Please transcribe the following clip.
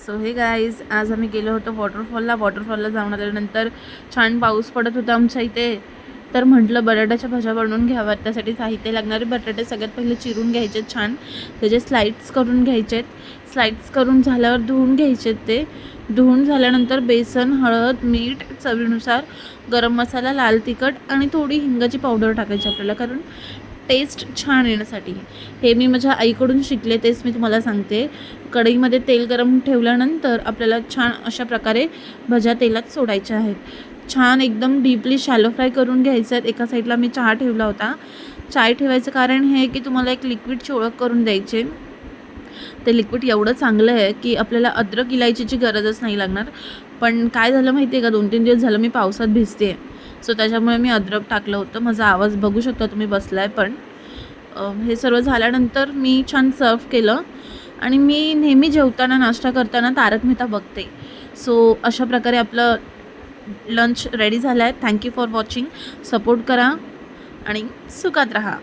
So हे guys, आज आम्ही गेलो होतो वॉटरफॉलला जाऊन आल्यानंतर छान पाऊस पडत होता आमच्या इथे. तर म्हटलं बटाट्याच्या भाज्या बनवून घ्याव्यात. त्यासाठी साहित्य लागणारे बटाटे सगळ्यात पहिले चिरून घ्यायचे, छान त्याचे स्लाइड्स करून घ्यायचेत. स्लाइड्स करून झाल्यावर धुवून घ्यायचेत. ते धुवून झाल्यानंतर बेसन, हळद, मीठ चवीनुसार, गरम मसाला, लाल तिखट आणि थोडी हिंगाची पावडर टाकायची आपल्याला, कारण टेस्ट छान येण्यासाठी. हे मी माझ्या आईकडून शिकले, तेच मी तुम्हाला सांगते. कढईमध्ये तेल गरम ठेवल्यानंतर आपल्याला छान अशा प्रकारे भज्या तेलात सोडायच्या आहेत. छान एकदम डीपली शॅलो फ्राय करून घ्यायचं आहेत. एका साईडला मी चहा ठेवला होता. चाय ठेवायचं कारण हे की तुम्हाला एक लिक्विडची ओळख करून द्यायचे. ते लिक्विड एवढं चांगलं आहे की आपल्याला अद्रक इलायचीची गरजच नाही लागणार. पण काय झालं माहिती आहे का, 2-3 दिवस झालं मी पावसात भिजते, सो त्याच्यामुळे मी अद्रक टाकलं होतं. माझा आवाज बघू शकता तुम्ही बसलाय. पण हे सर्व झाल्यानंतर मी छान सर्व केलं. आणि मी नेहमी जेवताना, नाश्ता करताना तारक मेहता बघते. सो अशा प्रकारे आपलं लंच रेडी झालं आहे. Thank you for watching. सपोर्ट करा आणि सुखात राहा.